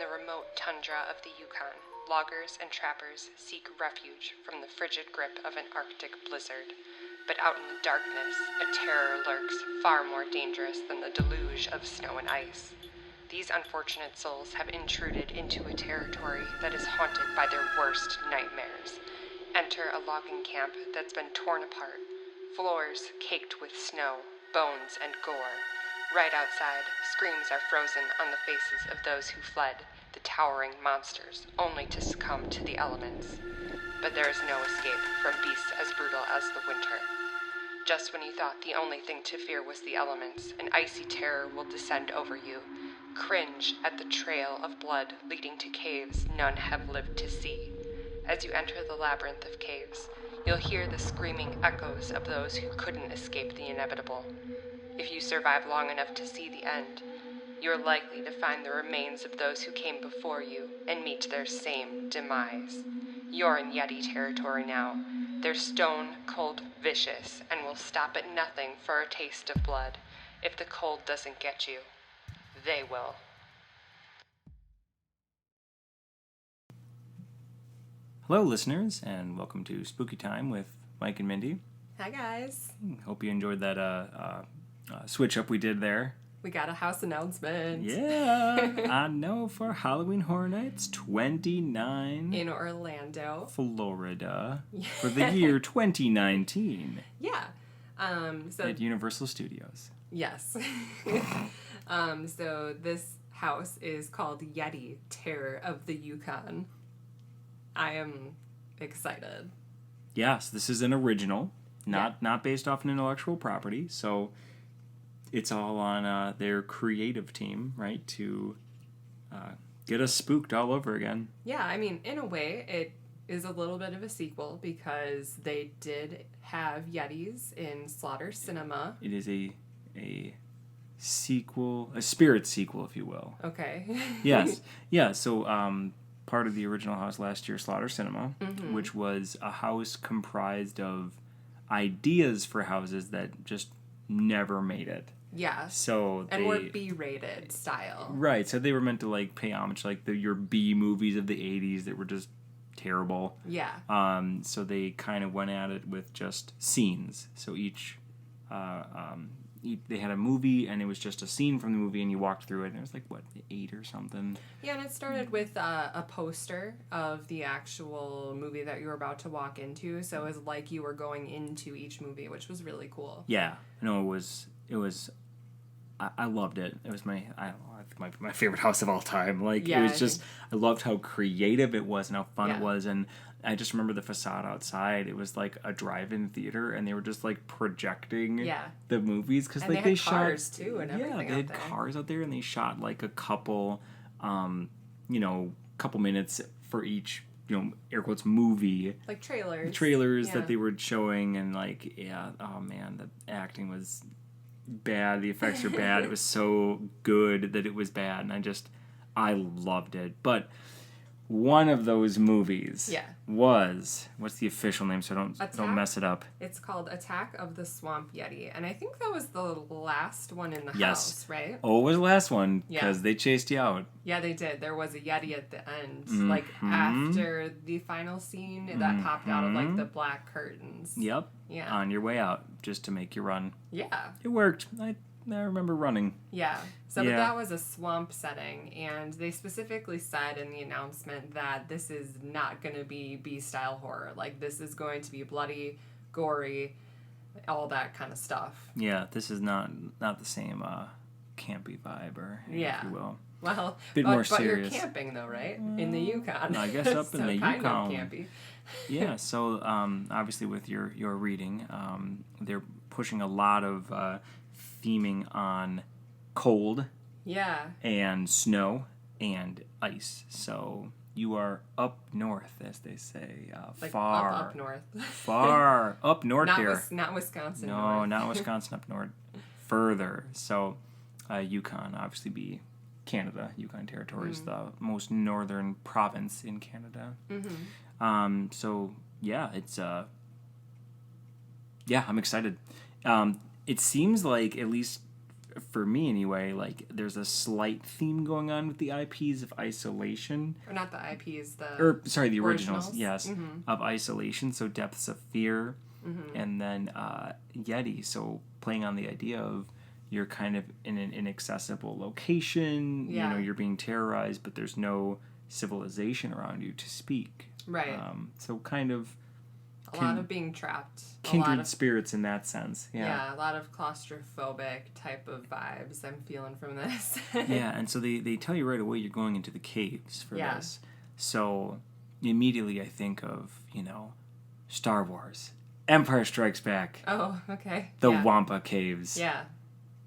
the remote tundra of the Yukon, loggers and trappers seek refuge from the frigid grip of an Arctic blizzard. But out in the darkness, a terror lurks far more dangerous than the deluge of snow and ice. These unfortunate souls have intruded into a territory that is haunted by their worst nightmares. Enter a logging camp that's been torn apart, floors caked with snow, bones, and gore. Right outside, screams are frozen on the faces of those who fled, the towering monsters, only to succumb to the elements. But there is no escape from beasts as brutal as the winter. Just when you thought the only thing to fear was the elements, an icy terror will descend over you. Cringe at the trail of blood leading to caves none have lived to see. As you enter the labyrinth of caves, you'll hear the screaming echoes of those who couldn't escape the inevitable. If you survive long enough to see the end, you're likely to find the remains of those who came before you and meet their same demise. You're in Yeti territory now. They're stone, cold, vicious, and will stop at nothing for a taste of blood. If the cold doesn't get you, they will. Hello, listeners, and welcome to Spooky Time with Mike and Mindy. Hi, guys. Hope you enjoyed that switch up we did there. We got a house announcement. Yeah, I know, for Halloween Horror Nights 29 in Orlando, Florida, for the year 2019. Yeah. At Universal Studios. Yes. So this house is called Yeti, Terror of the Yukon. I am excited. Yes, this is an original, not based off an intellectual property, so it's all on their creative team, right, to get us spooked all over again. Yeah, I mean, in a way, it is a little bit of a sequel because they did have Yetis in Slaughter Cinema. It is a sequel, a spirit sequel, if you will. Okay. Yes. Yeah, so part of the original house last year, Slaughter Cinema, which was a house comprised of ideas for houses that just never made it. Yeah. So and were B-rated style. Right. So they were meant to like pay homage to like your B movies of the 80s that were just terrible. Yeah. So they kind of went at it with just scenes. So each they had a movie and it was just a scene from the movie and you walked through it and it was like, what, 8 or something? Yeah, and it started with a poster of the actual movie that you were about to walk into. So it was like you were going into each movie, which was really cool. Yeah. No, it was I loved it. It was my favorite house of all time. Like, yeah, it was just, I loved how creative it was and how fun it was. And I just remember the facade outside. It was like a drive-in theater, and they were just like projecting the movies because like they had cars too and everything. Yeah, they had cars out there, and they shot like a couple, couple minutes for each, air quotes, movie. Like trailers. Trailers that they were showing, and like, oh man, the acting was bad. The effects are bad. It was so good that it was bad, and I loved it. But one of those movies was, what's the official name so I don't mess it up? It's called Attack of the Swamp Yeti, and I think that was the last one in the house, right? Oh, it was the last one because they chased you out. Yeah, they did. There was a Yeti at the end, like after the final scene that popped out of like the black curtains. Yep. Yeah. On your way out, just to make you run. Yeah. It worked. I remember running. Yeah. So but that was a swamp setting, and they specifically said in the announcement that this is not going to be B-style horror. Like, this is going to be bloody, gory, all that kind of stuff. Yeah, this is not the same campy vibe, or if you will. Well, more but serious. You're camping though, right? In the Yukon. I guess up in the Yukon. Kind of campy. Yeah. So obviously with your reading, they're pushing a lot of theming on cold, and snow and ice. So you are up north, as they say, like far up north, far up north. Not Wisconsin. No, north. Not Wisconsin. Up north, further. So Yukon, obviously, be Canada. Yukon Territory is the most northern province in Canada. So yeah, it's I'm excited. It seems like, at least for me anyway, like there's a slight theme going on with the IPs of isolation. Or not the IPs, the the originals, originals. yes, of isolation. So Depths of Fear, and then Yeti. So playing on the idea of you're kind of in an inaccessible location. Yeah. You know, you're being terrorized, but there's no civilization around you to speak. Right. So kind of a lot of being trapped. Kindred spirits in that sense. Yeah, a lot of claustrophobic type of vibes I'm feeling from this. Yeah, and so they tell you right away you're going into the caves for Yeah. this. So immediately I think of, Star Wars. Empire Strikes Back. Oh, okay. The yeah. Wampa Caves. Yeah.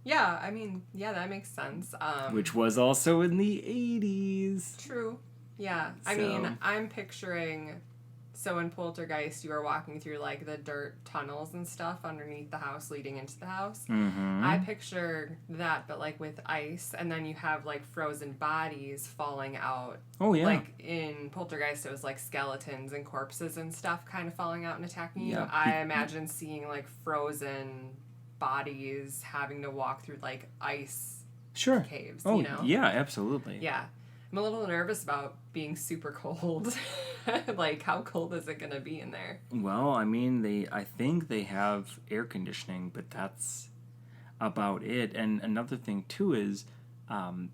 Yeah, I mean, yeah, that makes sense. Which was also in the 80s. True. Yeah. I mean, I'm picturing... So in Poltergeist, you are walking through, like, the dirt tunnels and stuff underneath the house leading into the house. Mm-hmm. I picture that, but, like, with ice, and then you have, like, frozen bodies falling out. Oh, yeah. Like, in Poltergeist, it was, like, skeletons and corpses and stuff kind of falling out and attacking you. Yeah. I imagine seeing, like, frozen bodies having to walk through, like, ice caves, Oh, you know? yeah, absolutely. Yeah. I'm a little nervous about being super cold. Like, how cold is it going to be in there? Well, I mean, I think they have air conditioning, but that's about it. And another thing, too, is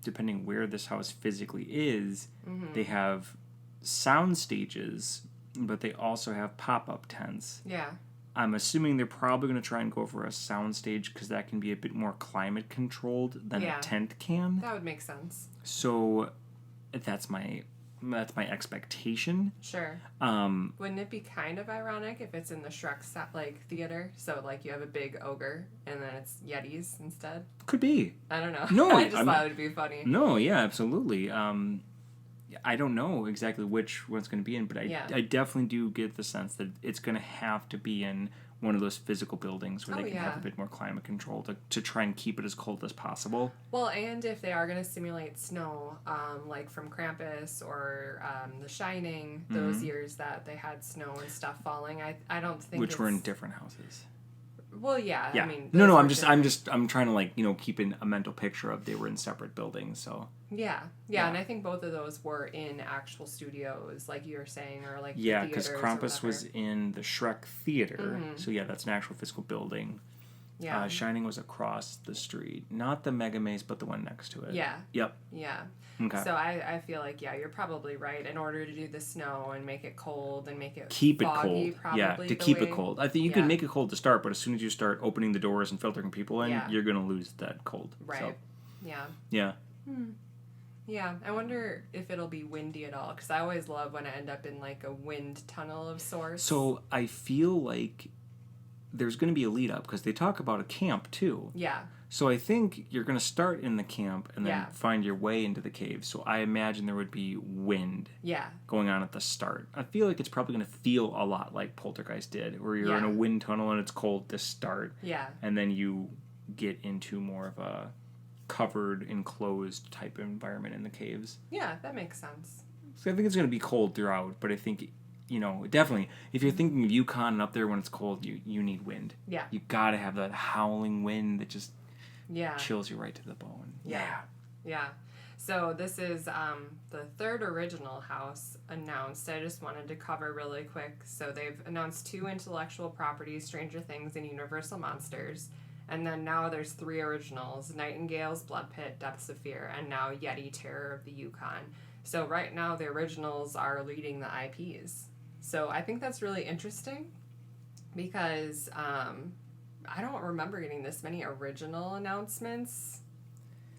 depending where this house physically is, they have sound stages, but they also have pop-up tents. Yeah. I'm assuming they're probably going to try and go for a sound stage because that can be a bit more climate controlled than a tent can. That would make sense. So that's my expectation. Sure. Wouldn't it be kind of ironic if it's in the Shrek theater? So like you have a big ogre and then it's Yetis instead. Could be. I don't know. No, I just thought it would be funny. No, yeah, absolutely. I don't know exactly which one it's going to be in, but I definitely do get the sense that it's going to have to be in one of those physical buildings where they can have a bit more climate control to try and keep it as cold as possible. Well, and if they are going to simulate snow, like from Krampus or The Shining, those years that they had snow and stuff falling, I don't think which were in different houses. Well, yeah. I mean, no. I'm trying to keep a mental picture of they were in separate buildings. So yeah, and I think both of those were in actual studios, like you were saying, or like because Krampus was in the Shrek theater. So yeah, that's an actual physical building. Yeah. Shining was across the street, not the Mega Maze, but the one next to it. Yeah. Yep. Yeah. Okay. So I feel like, you're probably right. In order to do the snow and make it cold and make it keep foggy, it cold. To keep it cold. I think you can make it cold to start, but as soon as you start opening the doors and filtering people in, you're going to lose that cold. Right. So. Yeah. Yeah. Yeah. I wonder if it'll be windy at all, because I always love when I end up in like a wind tunnel of sorts. So I feel like there's going to be a lead up, because they talk about a camp too. Yeah. So I think you're going to start in the camp and then find your way into the cave. So I imagine there would be wind going on at the start. I feel like it's probably going to feel a lot like Poltergeist did, where you're in a wind tunnel and it's cold to start. Yeah. And then you get into more of a covered, enclosed type of environment in the caves. Yeah, that makes sense. So I think it's going to be cold throughout, but I think... definitely, if you're thinking of Yukon and up there when it's cold, you need wind. Yeah. You gotta have that howling wind that just Yeah. chills you right to the bone. Yeah. Yeah. So this is the third original house announced. I just wanted to cover really quick. So they've announced 2 intellectual properties, Stranger Things and Universal Monsters. And then now there's 3 originals, Nightingale's Blood Pit, Depths of Fear, and now Yeti, Terror of the Yukon. So right now the originals are leading the IPs. So I think that's really interesting because I don't remember getting this many original announcements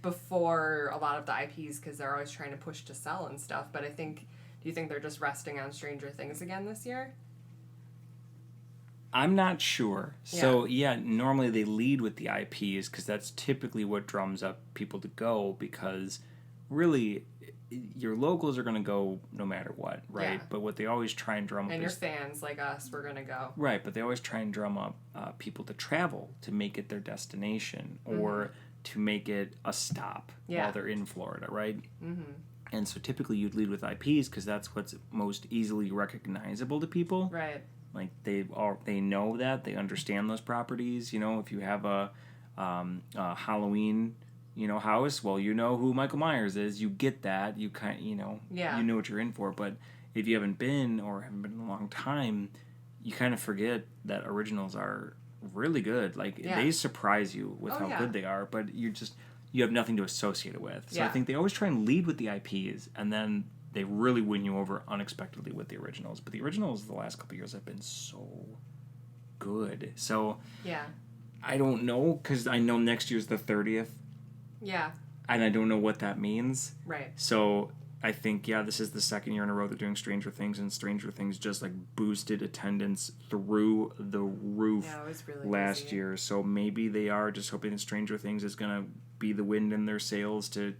before a lot of the IPs, because they're always trying to push to sell and stuff. But do you think they're just resting on Stranger Things again this year? I'm not sure. So, normally they lead with the IPs because that's typically what drums up people to go, because really your locals are going to go no matter what, right? Yeah. But what they always try and drum up and your fans like us, we're going to go. Right, but they always try and drum up people to travel, to make it their destination, or to make it a stop while they're in Florida, right? Mm-hmm. And so typically you'd lead with IPs because that's what's most easily recognizable to people. Right. Like they know that, they understand those properties. If you have a Halloween, house. Well, you know who Michael Myers is. You get that. You Yeah. you know what you're in for. But if you haven't been or haven't been in a long time, you kind of forget that originals are really good. Like they surprise you with how good they are, but you have nothing to associate it with. So I think they always try and lead with the IPs, and then they really win you over unexpectedly with the originals. But the originals the last couple of years have been so good. So I don't know, because I know next year's the 30th. Yeah. And I don't know what that means. Right. So I think, this is the second year in a row they're doing Stranger Things, and Stranger Things just like boosted attendance through the roof it was really last busy. year. So maybe they are just hoping that Stranger Things is going to be the wind in their sails to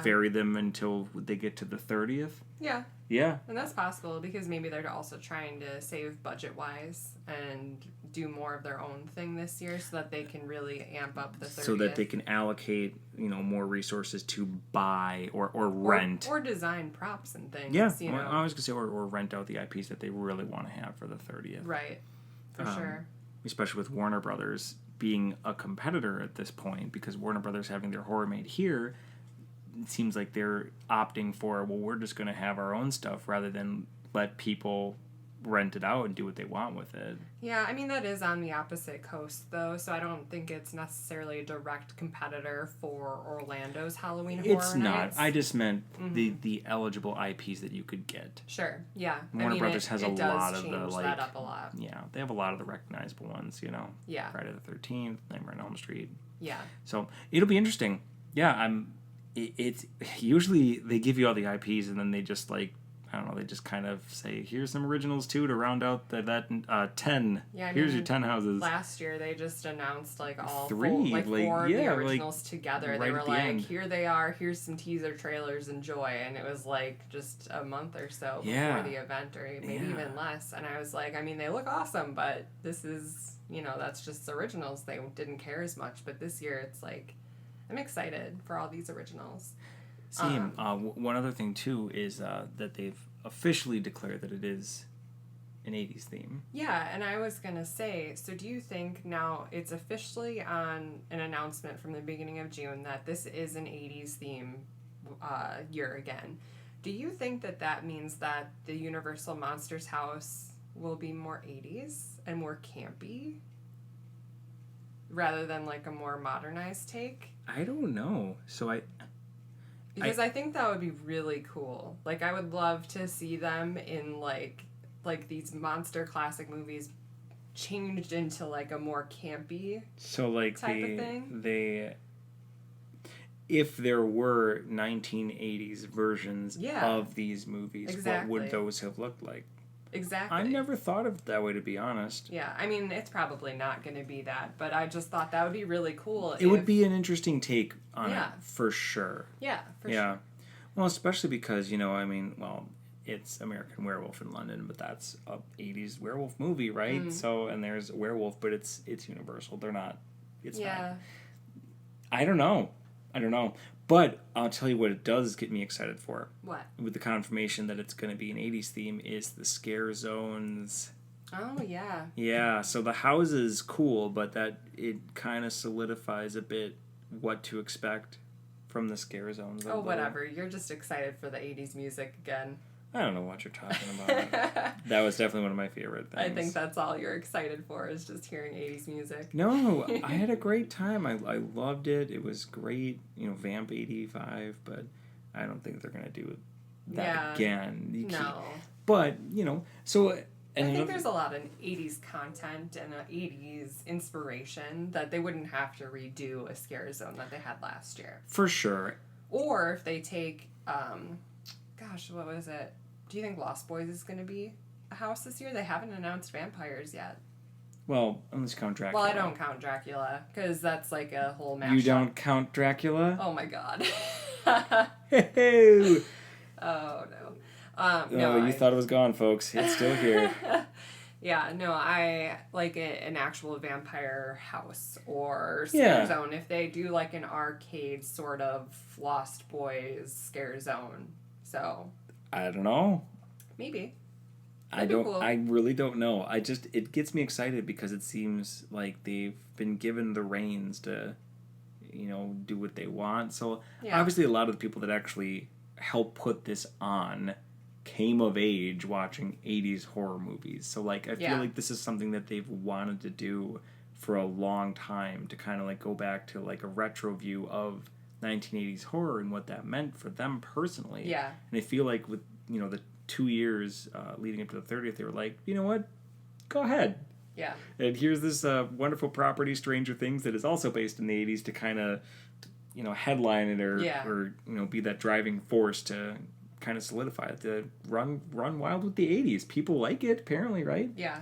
ferry them until they get to the 30th. Yeah. Yeah. And that's possible, because maybe they're also trying to save budget-wise and do more of their own thing this year so that they can really amp up the 30th. So that they can allocate, more resources to buy or rent. Or design props and things. Yeah. I was going to say, or rent out the IPs that they really want to have for the 30th. Right. For sure. Especially with Warner Brothers being a competitor at this point, because Warner Brothers having their horror made here, it seems like they're opting for, we're just going to have our own stuff rather than let people rent it out and do what they want with it. Yeah, I mean, that is on the opposite coast, though, so I don't think it's necessarily a direct competitor for Orlando's Halloween Horror It's not. Nights. I just meant the eligible IPs that you could get. Sure, yeah. Warner Brothers has a lot of the, like... that up a lot. Yeah, they have a lot of the recognizable ones, Yeah. Friday the 13th, Nightmare on Elm Street. Yeah. So, it'll be interesting. Yeah, it's usually they give you all the IPs and then they just like, I don't know, they just kind of say, here's some originals too to round out that 10. Yeah, here's your 10 houses. Last year they just announced all 3, four of the originals together. Right, they were the end. here they are, here's some teaser trailers, enjoy. And it was just a month or so before the event, or maybe even less. And I was like, I mean, they look awesome, but this is, that's just originals. They didn't care as much. But this year it's I'm excited for all these originals. Same. One other thing, too, is that they've officially declared that it is an 80s theme. Yeah, and I was going to say, so do you think now it's officially on an announcement from the beginning of June that this is an 80s theme year again? Do you think that means that the Universal Monsters house will be more 80s and more campy rather than a more modernized take? I don't know. Because I think that would be really cool. I would love to see them in like these monster classic movies changed into a more campy type of thing. If there were 1980s versions of these movies, what would those have looked like? Exactly. I never thought of it that way, to be honest. Yeah, I mean, it's probably not going to be that, but I just thought that would be really cool. It would be an interesting take on it, for sure. Yeah, for sure. Well, especially because, it's American Werewolf in London, but that's a 80s werewolf movie, right? Mm. So, and there's a werewolf, but it's Universal. They're not, it's not. Yeah. I don't know. But I'll tell you what it does get me excited for. What? With the confirmation that it's going to be an 80s theme is the scare zones. Oh, yeah. Yeah, so the house is cool, but that it kind of solidifies a bit what to expect from the scare zones. Oh, whatever. You're just excited for the 80s music again. I don't know what you're talking about. That was definitely one of my favorite things. I think that's all you're excited for, is just hearing 80s music. No, I had a great time. I loved it. It was great. Vamp 85, but I don't think they're going to do that again. No. But, so... I think there's a lot of 80s content and 80s inspiration that they wouldn't have to redo a scare zone that they had last year. For sure. Or if they take, what was it? Do you think Lost Boys is going to be a house this year? They haven't announced vampires yet. Well, unless you count Dracula. Well, I don't count Dracula, because that's a whole mashup. You don't count Dracula? Oh, my God. Hey! Oh, no. No, you thought it was gone, folks. It's still here. Yeah, no, I like an actual vampire house or scare zone. If they do an arcade sort of Lost Boys scare zone. So... I don't know. Maybe. Cool. I really don't know. It gets me excited because it seems like they've been given the reins to, do what they want. So obviously a lot of the people that actually help put this on came of age watching 80s horror movies. So like I feel like this is something that they've wanted to do for a long time, to kind of like go back to like a retro view of 1980s horror and what that meant for them personally. Yeah. And I feel like with, the 2 years leading up to the 30th, they were like, you know what? Go ahead. Yeah. And here's this wonderful property, Stranger Things, that is also based in the 80s, to kind of, headline it or be that driving force to kind of solidify it, to run wild with the 80s. People like it, apparently, right? Yeah.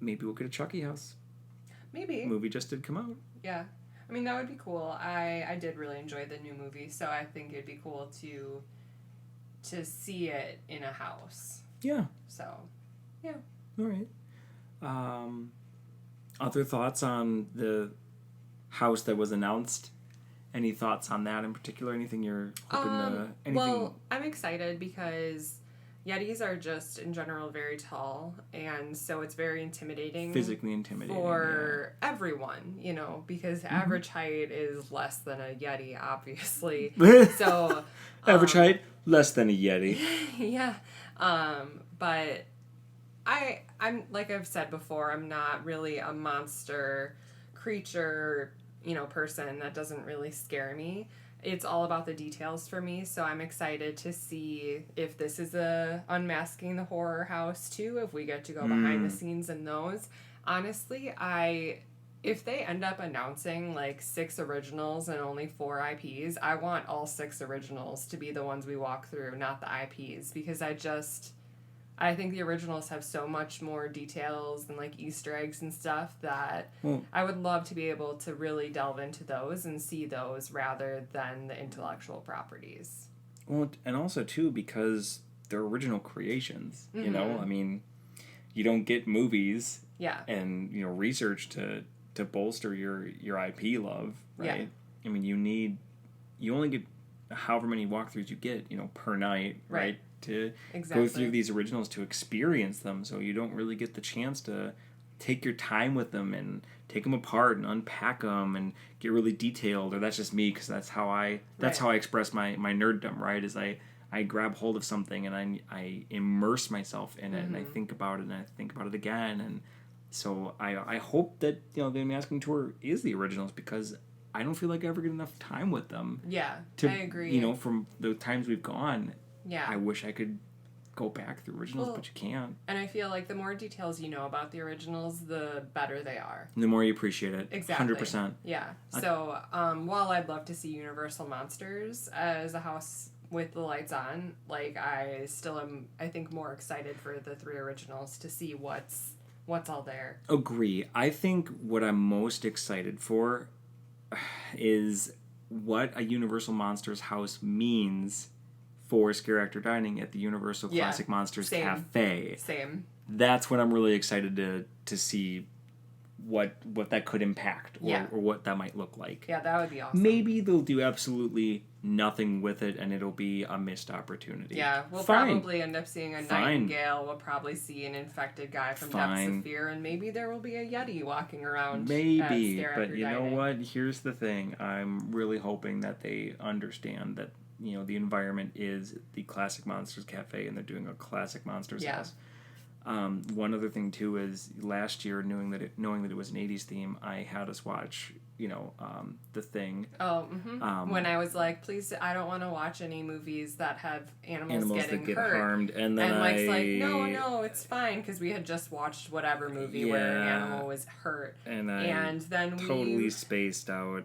Maybe we'll get a Chucky house. Maybe. Movie just did come out. Yeah. I mean, that would be cool. I did really enjoy the new movie, so I think it'd be cool to see it in a house. Yeah. So, yeah. All right. Other thoughts on the house that was announced? Any thoughts on that in particular? Anything you're hoping to... Anything... Well, I'm excited because Yetis are just, in general, very tall, and so it's very intimidating. Physically intimidating. For everyone, because average height is less than a Yeti, obviously. So... average height, less than a Yeti. Yeah. But I'm like I've said before, I'm not really a monster creature, person. That doesn't really scare me. It's all about the details for me, so I'm excited to see if this is a unmasking the horror house too, if we get to go behind the scenes in those. Honestly, if they end up announcing like 6 originals and only 4 IPs, I want all 6 originals to be the ones we walk through, not the IPs, because I think the originals have so much more details and like Easter eggs and stuff that I would love to be able to really delve into those and see those rather than the intellectual properties. Well, and also too, because they're original creations, I mean, you don't get movies and, research to bolster your IP love, right? Yeah. I mean, you only get however many walkthroughs you get, per night, right? To go through these originals to experience them, so you don't really get the chance to take your time with them and take them apart and unpack them and get really detailed. Or that's just me, because that's how I express my nerddom, right? Is I grab hold of something and I immerse myself in it and I think about it and I think about it again. And so I hope that the Unmasking Tour is the originals, because I don't feel like I ever get enough time with them. Yeah, I agree. From the times we've gone. Yeah. I wish I could go back to the originals, but you can't. And I feel like the more details you know about the originals, the better they are. And the more you appreciate it. Exactly. 100%. Yeah. So, while I'd love to see Universal Monsters as a house with the lights on, like, I still am, I think, more excited for the 3 originals to see what's all there. Agree. I think what I'm most excited for is what a Universal Monsters house means for Scare Actor Dining at the Universal Classic Monsters Cafe. Same. That's what I'm really excited to see what that could impact or what that might look like. Yeah, that would be awesome. Maybe they'll do absolutely nothing with it and it'll be a missed opportunity. Yeah, we'll probably end up seeing a nightingale. We'll probably see an infected guy from Depths of Fear, and maybe there will be a Yeti walking around. Maybe, but you know what? Here's the thing. I'm really hoping that they understand that the environment is the Classic Monsters Cafe, and they're doing a Classic Monsters house. One other thing too is last year, knowing that it was an 80s theme, I had us watch The Thing. Oh, when I was like, please, I don't want to watch any movies that have animals getting that get hurt. harmed, and then Mike's like, no, it's fine, because we had just watched whatever movie where an animal was hurt, and then we totally spaced out.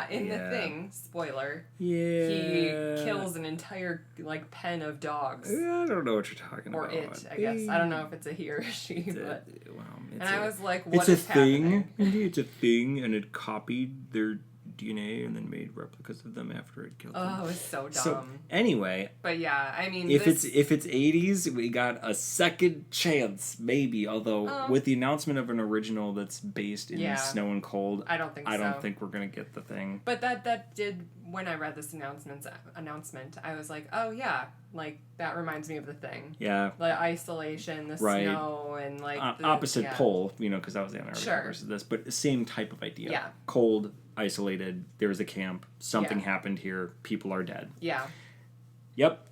In The Thing, spoiler. Yeah, he kills an entire pen of dogs. I don't know what you're talking about. Or it, I guess. I don't know if it's a he or a she, but. Well, I was like, what is happening? It's a thing, and it copied their DNA and then made replicas of them after it killed them. Oh, it's so dumb. So anyway, but yeah, I mean, if it's 80s, we got a second chance, maybe. Although with the announcement of an original that's based in snow and cold, I don't think we're gonna get the thing. But that did, when I read this announcement, I was like, oh yeah, like that reminds me of the thing. Yeah. The isolation, the snow, and like opposite pole, because that was Antarctica versus this, but same type of idea. Yeah. Cold, isolated. There was a camp. Something happened here. People are dead. Yeah. Yep.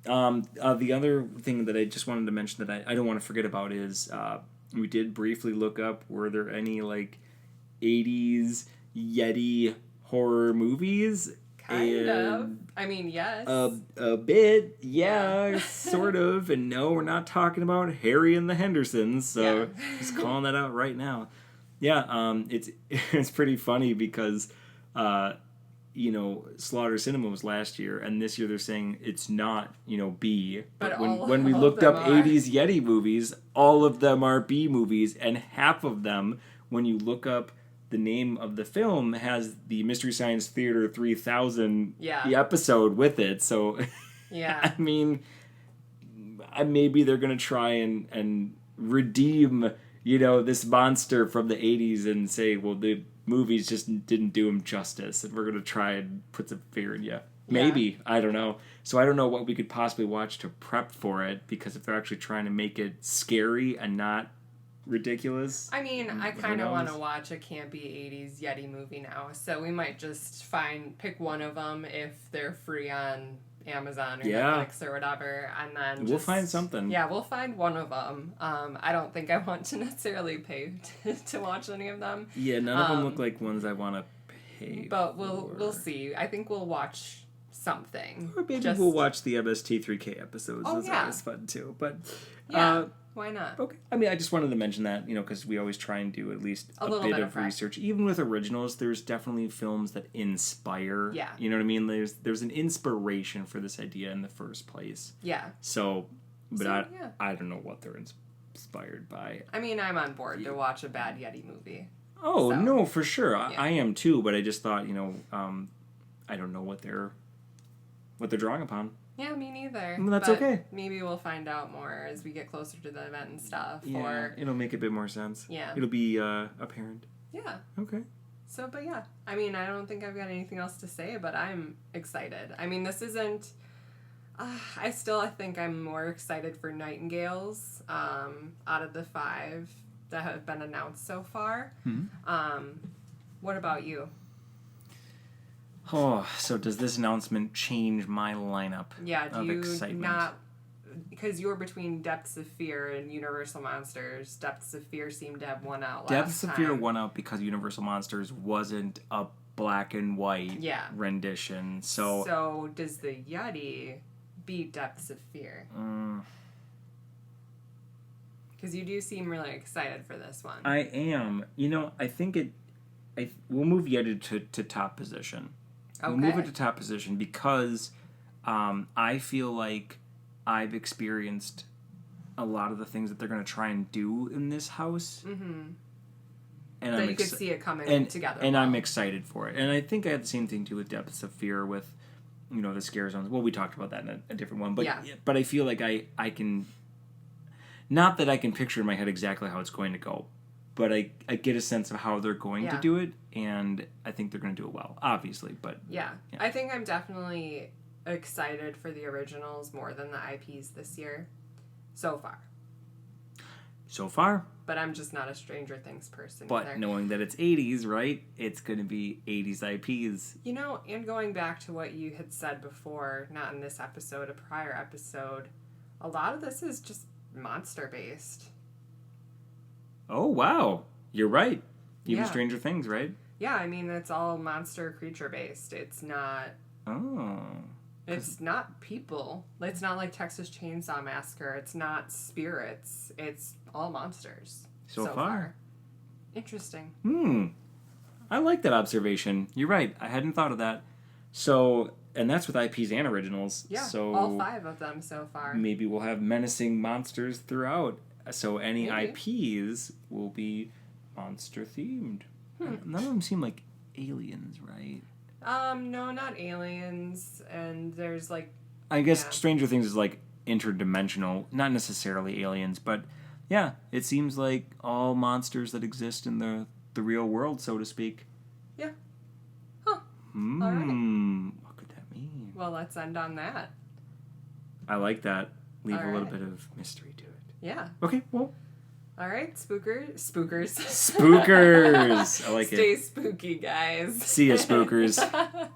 The other thing that I just wanted to mention that I don't want to forget about is we did briefly look up, were there any like 80s Yeti horror movies? Kind of. I mean, yes. A bit, yeah, sort of. And no, we're not talking about Harry and the Hendersons, so just calling that out right now. Yeah, it's pretty funny because, Slaughter Cinema was last year, and this year they're saying it's not, B. But when we looked up 80s Yeti movies, all of them are B movies, and half of them, when you look up the name of the film, has the Mystery Science Theater 3000 episode with it. So, I mean, maybe they're going to try and redeem, this monster from the 80s and say, well, the movies just didn't do him justice, and we're going to try and put some fear in you. Maybe. I don't know. So I don't know what we could possibly watch to prep for it, because if they're actually trying to make it scary and not ridiculous. I mean, I kind of want to watch a campy 80s Yeti movie now, so we might just pick one of them if they're free on Amazon or Netflix or whatever, and then we'll find something. Yeah, we'll find one of them. I don't think I want to necessarily pay to watch any of them. Yeah, none of them look like ones I want to pay. But we'll see. I think we'll watch something. Or maybe we'll watch the MST3K episodes. That's always fun too. But why not? Okay. I mean, I just wanted to mention that, because we always try and do at least a bit of research. Even with originals, there's definitely films that inspire. Yeah. You know what I mean? There's an inspiration for this idea in the first place. Yeah. So, I don't know what they're inspired by. I mean, I'm on board to watch a bad Yeti movie. Oh, no, for sure. I am too, but I just thought, I don't know what they're drawing upon. Yeah, me neither. Well, that's okay. Maybe we'll find out more as we get closer to the event and stuff. Yeah, or it'll make a bit more sense. Yeah. It'll be apparent. Yeah. Okay. So, but yeah. I mean, I don't think I've got anything else to say, but I'm excited. I mean, this isn't... I think I'm more excited for Nightingales out of the 5 that have been announced so far. Mm-hmm. What about you? Oh, so does this announcement change my lineup of excitement? Not... Because you were between Depths of Fear and Universal Monsters. Depths of Fear seemed to have won out last time. Depths of Fear won out because Universal Monsters wasn't a black and white rendition. So does the Yeti beat Depths of Fear? Because you do seem really excited for this one. I am. I think we'll move Yeti to top position. Okay. We'll move it to top position because I feel like I've experienced a lot of the things that they're going to try and do in this house. Mm-hmm. And you could see it coming together. And I'm excited for it. And I think I had the same thing too with Depths of Fear with, the scare zones. Well, we talked about that in a different one. But I feel like I can... Not that I can picture in my head exactly how it's going to go, but I get a sense of how they're going to do it, and I think they're going to do it well, obviously. But yeah, I think I'm definitely excited for the originals more than the IPs this year, so far. But I'm just not a Stranger Things person. But either. Knowing that it's 80s, right? It's going to be 80s IPs. And going back to what you had said before, not in this episode, a prior episode, a lot of this is just monster based. Oh, wow. You're right. Even Stranger Things, right? Yeah, I mean, it's all monster creature based. It's not... Oh. It's not people. It's not like Texas Chainsaw Massacre. It's not spirits. It's all monsters. So far. Interesting. I like that observation. You're right. I hadn't thought of that. So... And that's with IPs and originals. Yeah, so all 5 of them so far. Maybe we'll have menacing monsters throughout. So any IPs will be monster-themed. None of them seem like aliens, right? No, not aliens. And there's like... I guess Yeah. Stranger Things is like interdimensional, not necessarily aliens, but yeah, it seems like all monsters that exist in the real world, so to speak. Yeah. Huh. Hmm. All right. What could that mean? Well, let's end on that. I like that. Leave All a little right. bit of mystery to it. Yeah. Okay, well. All right, spookers. Spookers! I like it. Stay spooky, guys. See ya, spookers.